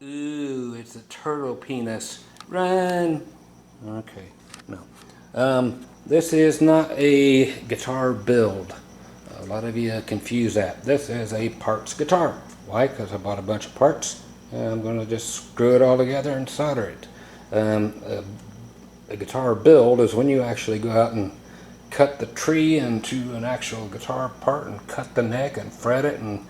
Ooh, it's a turtle penis. Run! Okay, no. This is not a guitar build. A lot of you confuse that. This is a parts guitar. Why? Because I bought a bunch of parts and I'm going to just screw it all together and solder it. A guitar build is when you actually go out and cut the tree into an actual guitar part and cut the neck and fret it and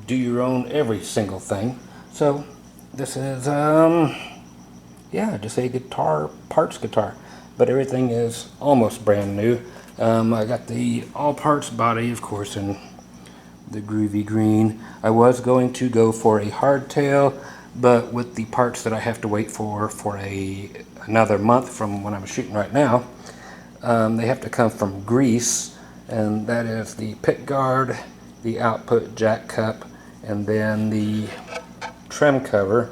do your own every single thing. So this is yeah, just a guitar, parts guitar, but everything is almost brand new. I got the all parts body, of course, in the Groovy green. I was going to go for a hardtail, but with the parts that I have to wait for another month from when I'm shooting right now, they have to come from Greece, and that is the pick guard, the output jack cup, and then the trim cover.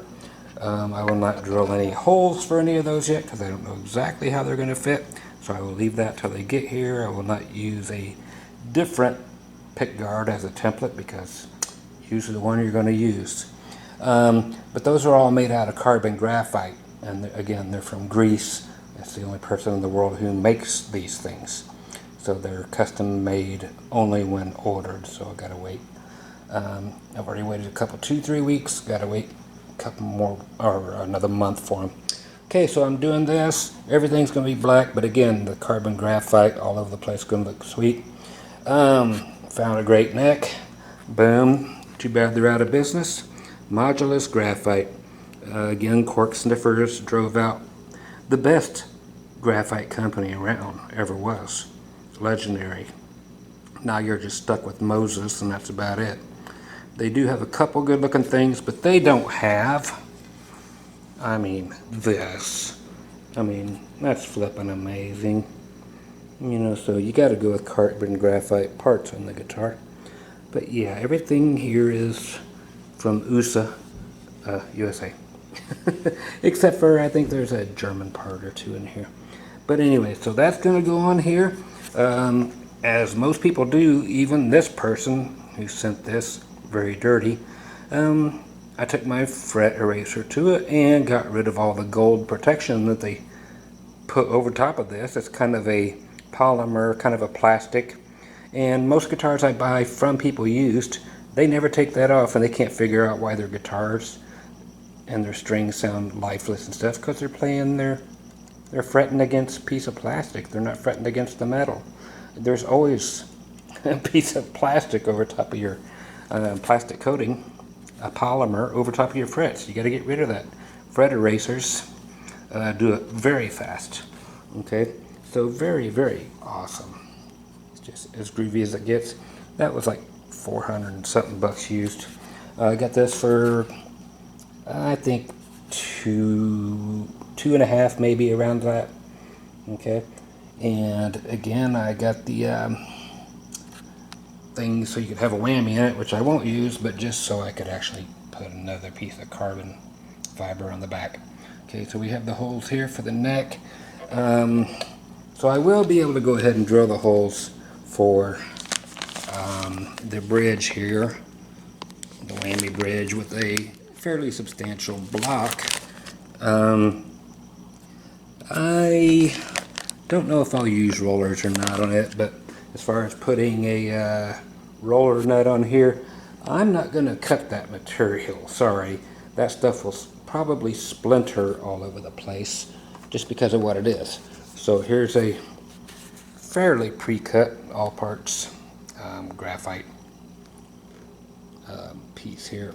I will not drill any holes for any of those yet because I don't know exactly how they're going to fit, so I will leave that till they get here. I will not use a different pick guard as a template because usually the one you're going to use. But those are all made out of carbon graphite, and again, they're from Greece. That's the only person in the world who makes these things. So they're custom made only when ordered, so I gotta wait. I've already waited a couple, 2-3 weeks, gotta wait a couple more, or another month for them. Okay, so I'm doing this. Everything's gonna be black, but again, the carbon graphite all over the place, gonna look sweet. Found a great neck. Boom. Too bad they're out of business. Modulus Graphite. Again, Cork Sniffers drove out the best graphite company around, ever was. It's legendary. Now you're just stuck with Moses, and that's about it. They do have a couple good looking things, but they don't have, I mean, this. I mean, that's flippin' amazing. You know, so you gotta go with carbon graphite parts on the guitar. But yeah, everything here is from USA, USA. Except for, I think there's a German part or two in here. But anyway, so that's going to go on here. As most people do, even this person who sent this, very dirty, I took my fret eraser to it and got rid of all the gold protection that they put over top of this. It's kind of a polymer, kind of a plastic. And most guitars I buy from people used, they never take that off, and they can't figure out why their guitars and their strings sound lifeless and stuff, because they're fretting against a piece of plastic. They're not fretting against the metal. There's always a piece of plastic over top of your plastic coating, a polymer over top of your frets. You got to get rid of that. Fret erasers do it very fast. Okay, so very, very awesome. It's just as groovy as it gets. That was like 400 and something bucks used. I got this for I think 2.5, maybe around that. Okay, and again, I got the thing so you could have a whammy in it, which I won't use, but just so I could actually put another piece of carbon fiber on the back. Okay, so we have the holes here for the neck. So I will be able to go ahead and drill the holes for the bridge here, the whammy bridge, with a fairly substantial block. I don't know if I'll use rollers or not on it, but as far as putting a roller nut on here, I'm not going to cut that material. Sorry, that stuff will probably splinter all over the place just because of what it is. So here's a fairly pre-cut all parts graphite piece here.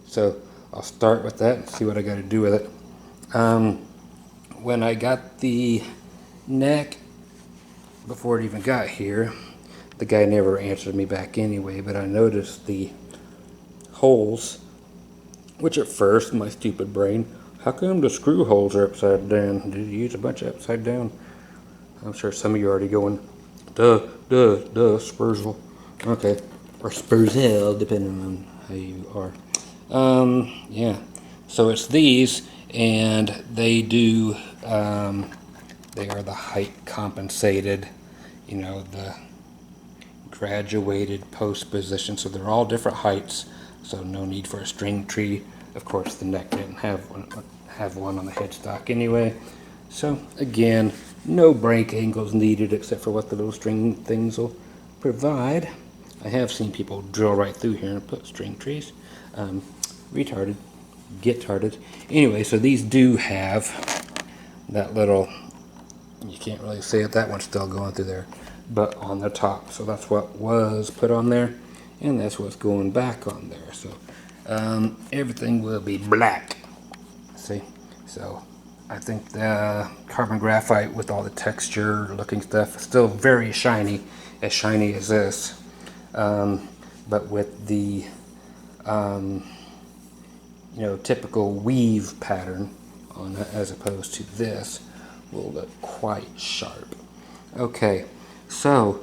So I'll start with that and see what I got to do with it. When I got the neck, before it even got here, the guy never answered me back anyway, but I noticed the holes, which at first, my stupid brain, how come the screw holes are upside down? Did you use a bunch of upside down? I'm sure some of you are already going, duh, Spursel. Okay, or Spursel, depending on how you are. Yeah, so it's these, and they do, they are the height compensated, you know, the graduated post position, so they're all different heights, so no need for a string tree Of course, the neck didn't have one on the headstock anyway. So again, no break angles needed except for what the little string things will provide. I have seen people drill right through here and put string trees. Retarded. Get tarded. Anyway, so these do have that little, you can't really see it, that one's still going through there, but on the top. So that's what was put on there, and that's what's going back on there. So everything will be black. See? So I think the carbon graphite with all the texture looking stuff is still very shiny as this. But with the you know, typical weave pattern on it, as opposed to this, will look quite sharp. Okay, so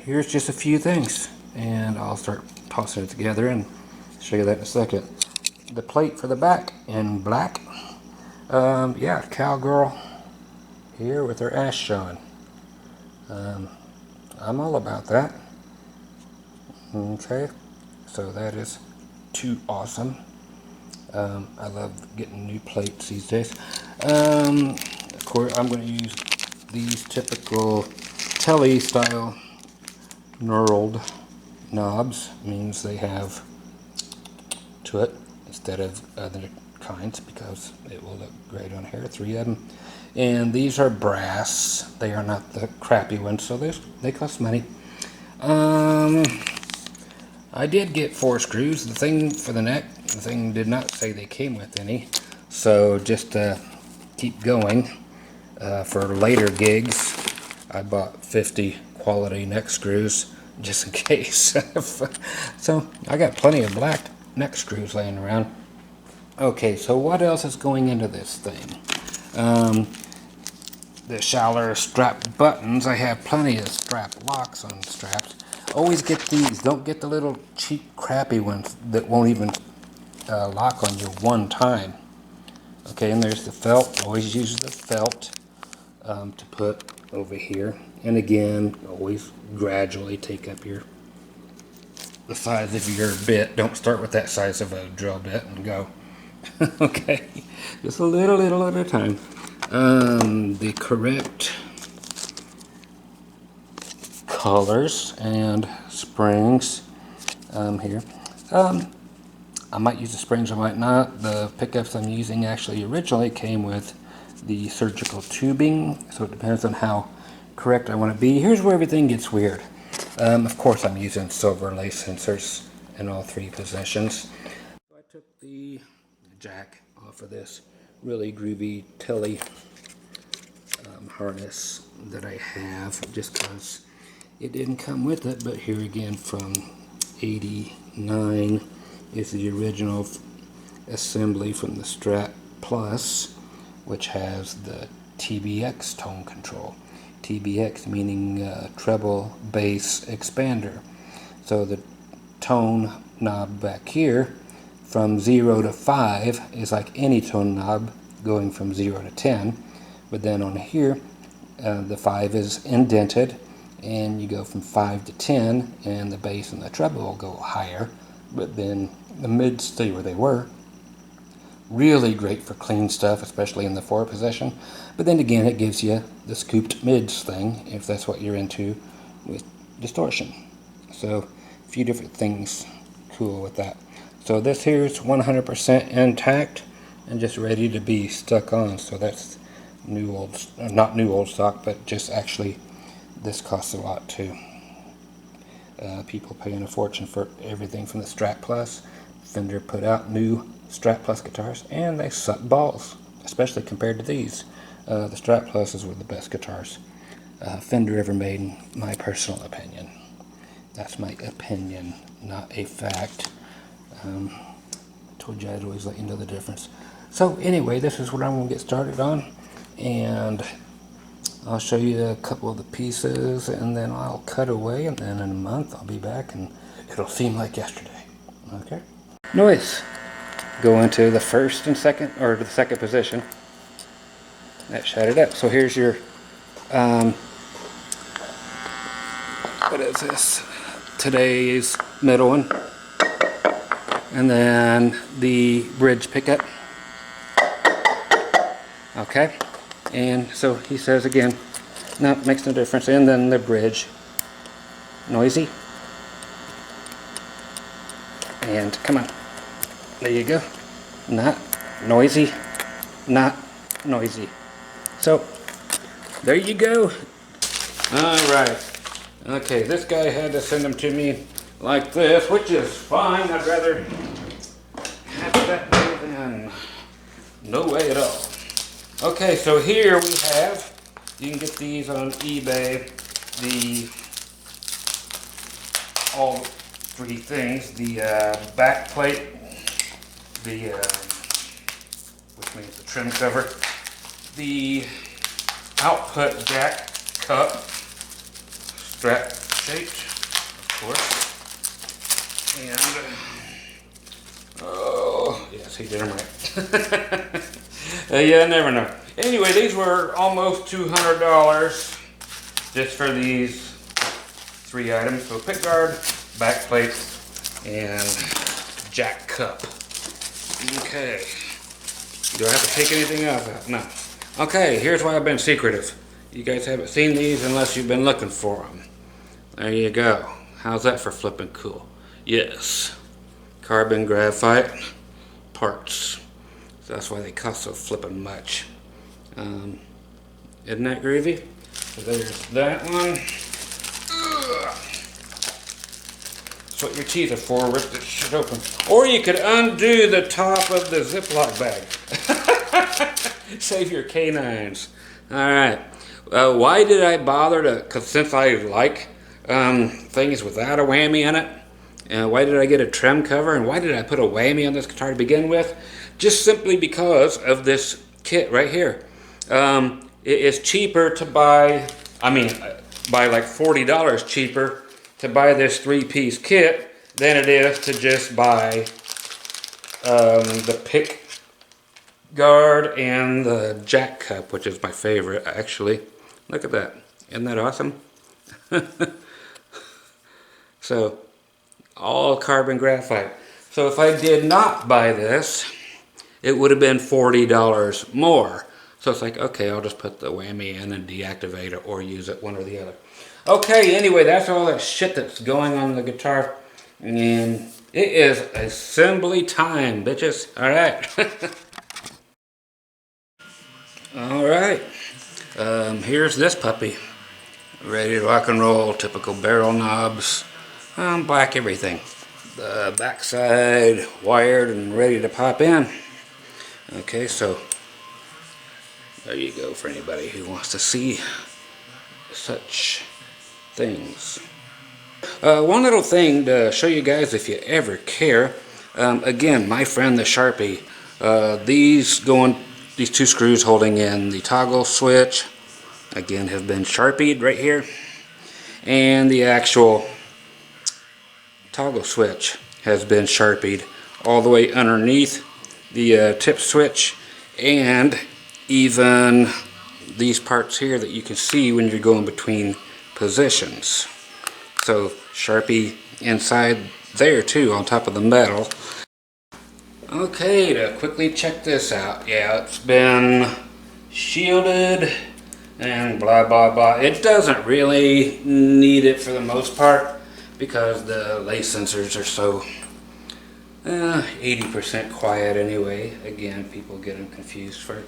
here's just a few things, and I'll start tossing it together and show you that in a second. The plate for the back in black. Yeah, cowgirl here with her ass showing. I'm all about that. Okay, so that is too awesome. I love getting new plates these days. Of course, I'm going to use these typical telly style knurled knobs. Means they have to it instead of other kinds, because it will look great on here. 3 of them, and these are brass. They are not the crappy ones, so they cost money. I did get 4 screws. The thing for the neck, the thing did not say they came with any, so just to keep going, for later gigs I bought 50 quality neck screws just in case. So I got plenty of black neck screws laying around. Okay, so what else is going into this thing? The shallower strap buttons. I have plenty of strap locks on straps. Always get these. Don't get the little cheap crappy ones that won't even lock on you one time. Okay, and there's the felt. Always use the felt to put over here. And again, always gradually take up the size of your bit. Don't start with that size of a drill bit and go. Okay, just a little at a time. The correct colors and springs here. I might use the springs, I might not. The pickups I'm using actually originally came with the surgical tubing, so it depends on how correct I want to be. Here's where everything gets weird. Of course I'm using silver lace sensors in all 3 positions. So I took the jack off of this really groovy telly harness that I have, just because it didn't come with it. But here again, from 89 is the original assembly from the Strat Plus, which has the TBX tone control. TBX meaning treble bass expander. So the tone knob back here from 0 to 5 is like any tone knob going from 0 to 10, but then on here the 5 is indented, and you go from 5 to 10, and the bass and the treble will go higher, but then the mids stay where they were. Really great for clean stuff, especially in the 4 position. But then again, it gives you the scooped mids thing, if that's what you're into with distortion. So a few different things cool with that. So this here is 100% intact and just ready to be stuck on. So that's new old, not new old stock, but just actually this costs a lot too. People paying a fortune for everything from the Strat Plus. Fender put out new Strat Plus guitars, and they suck balls, especially compared to these. The Strat Pluses were the best guitars Fender ever made, in my personal opinion. That's my opinion, not a fact. I told you I'd always let you know the difference. So anyway, this is what I'm going to get started on, and I'll show you a couple of the pieces, and then I'll cut away, and then in a month I'll be back and it'll seem like yesterday. Okay? Noise. Go into the first and second, or the second position. That shut it up. So here's your what is this? Today's middle one. and then the bridge pickup. Okay, and so he says again, no, it makes no difference. And then the bridge, noisy. And come on, there you go. Not noisy, not noisy. So there you go. Alright. Okay, this guy had to send them to me like this, which is fine. I'd rather have that way than no way at all. Okay, so here we have, you can get these on eBay, all three things, the back plate, which means the trim cover, the output jack cup, strap shaped, of course, and oh yes, he did them right. Yeah, never know. Anyway, these were almost $200 just for these three items. So pick guard, back plate, and jack cup. Okay. Do I have to take anything else out? No. Okay, here's why I've been secretive. You guys haven't seen these unless you've been looking for them. There you go. How's that for flipping cool? Yes. Carbon graphite parts. So that's why they cost so flipping much. Isn't that groovy? So there's that one. That's what your teeth are for. Rip this shit open. Or you could undo the top of the Ziploc bag. Save your canines. Alright. Why did I bother to, because since I like things without a whammy in it, why did I get a trim cover, and why did I put a whammy on this guitar to begin with? Just simply because of this kit right here. It is cheaper to buy, by like $40 cheaper to buy this three-piece kit than it is to just buy the pick guard and the jack cup, which is my favorite actually. Look at that. Isn't that awesome? So, all carbon graphite. So if I did not buy this, it would have been $40 more. So it's like, okay, I'll just put the whammy in and deactivate it, or use it, one or the other. Okay, anyway, that's all that shit that's going on the guitar. And it is assembly time, bitches. Alright. Alright. Here's this puppy. Ready to rock and roll. Typical barrel knobs. Black everything. The backside wired and ready to pop in. Okay, so there you go for anybody who wants to see such things. One little thing to show you guys if you ever care. Again, my friend the Sharpie. These two screws holding in the toggle switch, again, have been Sharpied right here. And the actual toggle switch has been Sharpied all the way underneath the tip switch, and even these parts here that you can see when you're going between positions. So Sharpie inside there too, on top of the metal. Okay, to quickly check this out. Yeah, it's been shielded and blah blah blah. It doesn't really need it for the most part, because the lace sensors are so 80% quiet anyway. Again, people get them confused for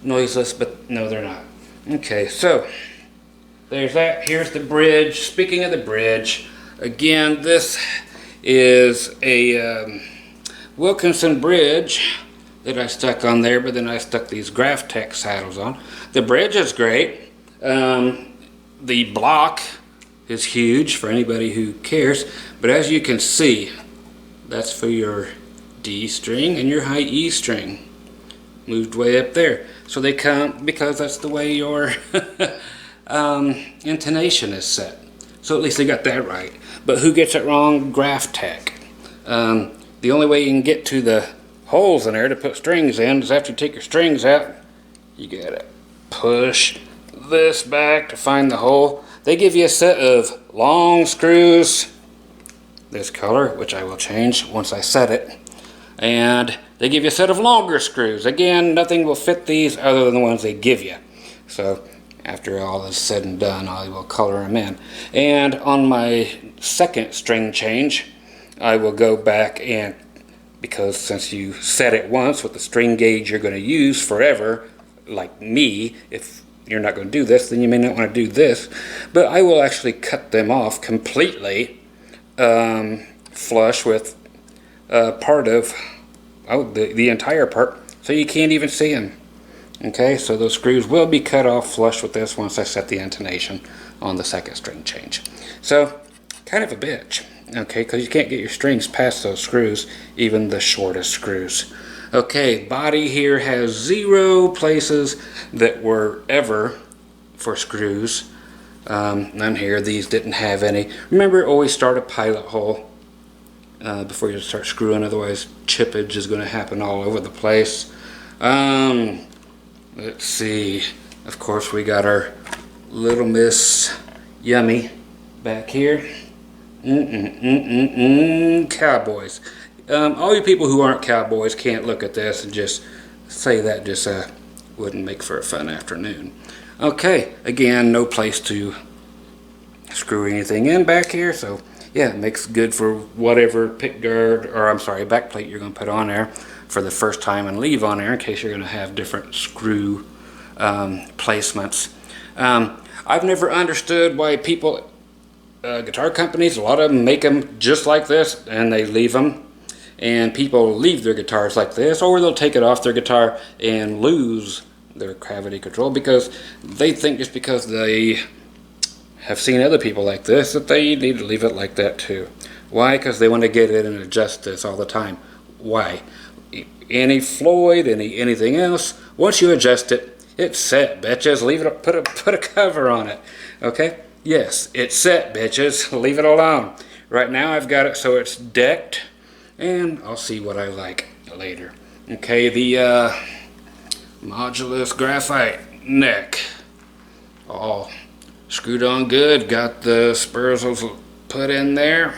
noiseless, but no, they're not. Okay, so there's that. Here's the bridge. Speaking of the bridge, again, this is a Wilkinson bridge that I stuck on there, but then I stuck these Graphtec saddles on. The bridge is great. The block is huge for anybody who cares, but as you can see, that's for your D string and your high E string, moved way up there. So they come because that's the way your intonation is set. So at least they got that right. But who gets it wrong? Graphtec. The only way you can get to the holes in there to put strings in is after you take your strings out, you gotta push this back to find the hole. They give you a set of long screws this color, which I will change once I set it. And they give you a set of longer screws. Again, nothing will fit these other than the ones they give you. So after all is said and done, I will color them in. And on my second string change, I will go back and, because since you set it once with the string gauge you're going to use forever, like me, if you're not going to do this, then you may not want to do this. But I will actually cut them off completely, flush with part of the entire part, so you can't even see them. Okay, so those screws will be cut off flush with this once I set the intonation on the second string change. So kind of a bitch, okay, because you can't get your strings past those screws, even the shortest screws. Okay, body here has 0 places that were ever for screws. None here. These didn't have any. Remember, always start a pilot hole before you start screwing, otherwise chippage is going to happen all over the place. Let's see. Of course, we got our Little Miss Yummy back here. Cowboys. All you people who aren't cowboys can't look at this and just say that just wouldn't make for a fun afternoon. Okay, again, no place to screw anything in back here, so yeah, it makes good for whatever pick guard, or I'm sorry, back plate you're going to put on there for the first time and leave on there in case you're going to have different screw placements. I've never understood why people, guitar companies, a lot of them make them just like this and they leave them. And people leave their guitars like this, or they'll take it off their guitar and lose their gravity control because they think just because they have seen other people like this that they need to leave it like that too. Why? Because they want to get in and adjust this all the time. Why? Any Floyd, anything else, once you adjust it, it's set, bitches. Leave it, put a cover on it. Okay? Yes, it's set, bitches. Leave it alone. Right now I've got it so it's decked, and I'll see what I like later. Okay, the Modulus Graphite neck, all screwed on good. Got the spurs put in there.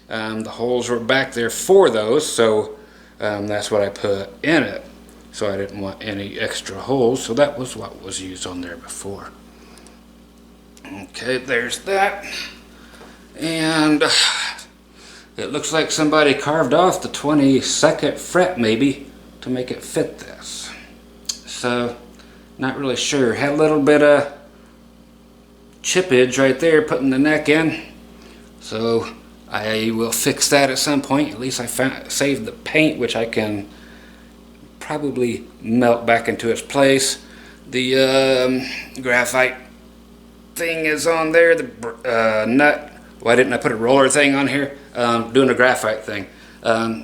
The holes were back there for those, so that's what I put in it. So I didn't want any extra holes, so that was what was used on there before. Okay, there's that. And it looks like somebody carved off the 22nd fret maybe to make it fit this. So, not really sure. Had a little bit of chippage right there putting the neck in. So, I will fix that at some point. At least I saved the paint, which I can probably melt back into its place. The graphite thing is on there. The nut. Why didn't I put a roller thing on here? Doing a graphite thing.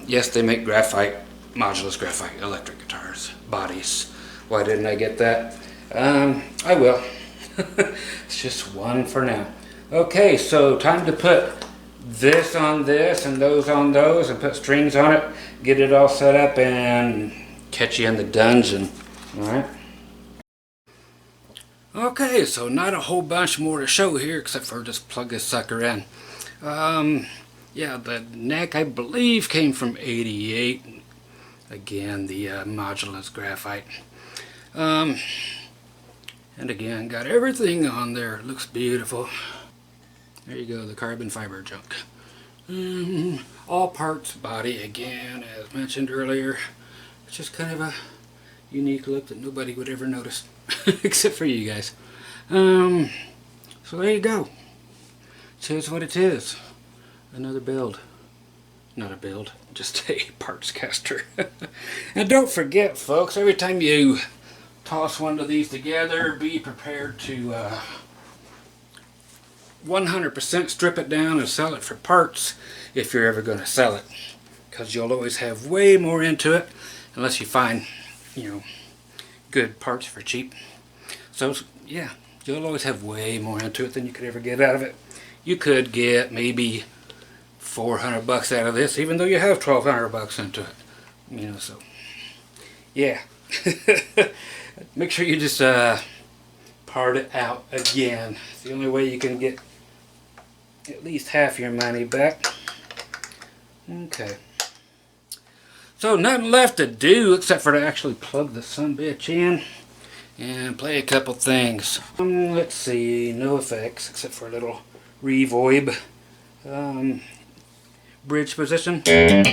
Yes, they make graphite, Modulus Graphite electric guitars, bodies. Why didn't I get that? I will. It's just one for now. Okay, so time to put this on this and those on those and put strings on it, get it all set up and catch you in the dungeon. Alright. Okay, so not a whole bunch more to show here except for just plug this sucker in. Yeah, the neck I believe came from 88. Again, the Modulus Graphite. And again, got everything on there. It looks beautiful. There you go, the carbon fiber junk. All parts body again, as mentioned earlier. It's just kind of a unique look that nobody would ever notice. Except for you guys. So there you go. Here's what it is. Another build. Not a build, just a Partscaster. And don't forget, folks, every time you toss one of these together, be prepared to 100% strip it down and sell it for parts if you're ever going to sell it. Because you'll always have way more into it unless you find, you know, good parts for cheap. So yeah, you'll always have way more into it than you could ever get out of it. You could get maybe $400 out of this, even though you have $1,200 into it. You know, so yeah. Make sure you just part it out again. It's the only way you can get at least half your money back. Okay. So nothing left to do except for to actually plug the sumbitch in and play a couple things. Let's see, no effects except for a little reverb. Bridge position. And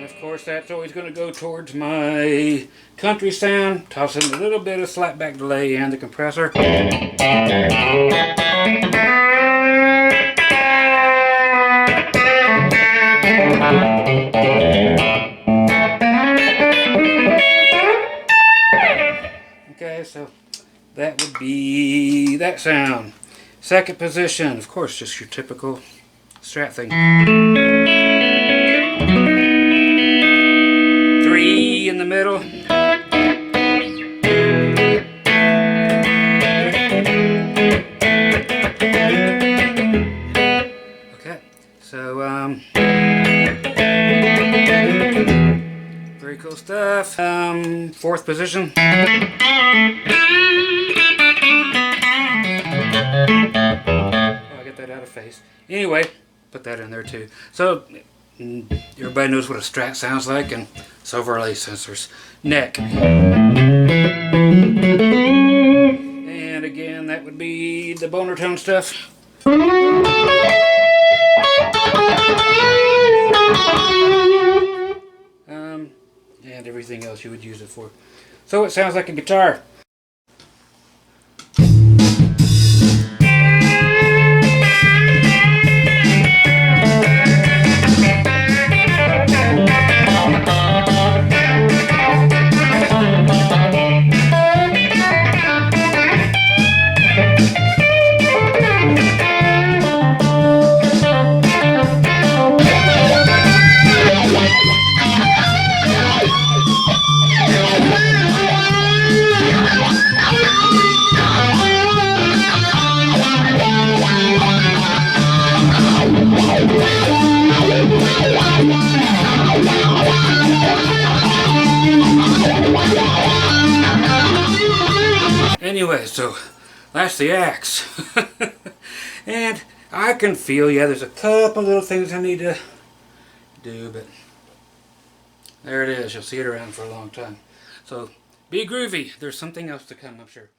of course that's always going to go towards my country sound. Toss in a little bit of slapback delay and the compressor. Okay, so that would be that sound. Second position, of course, just your typical Strat thing. 3 in the middle. Okay, so very cool stuff. Fourth position. Oh, I got that out of phase. Anyway, put that in there too. So everybody knows what a Strat sounds like, and so overlay sensors. Neck. And again, that would be the boner tone stuff. And everything else you would use it for. So it sounds like a guitar. Anyway, so that's the axe. And I can feel, yeah, there's a couple little things I need to do, but there it is. You'll see it around for a long time. So be groovy. There's something else to come, I'm sure.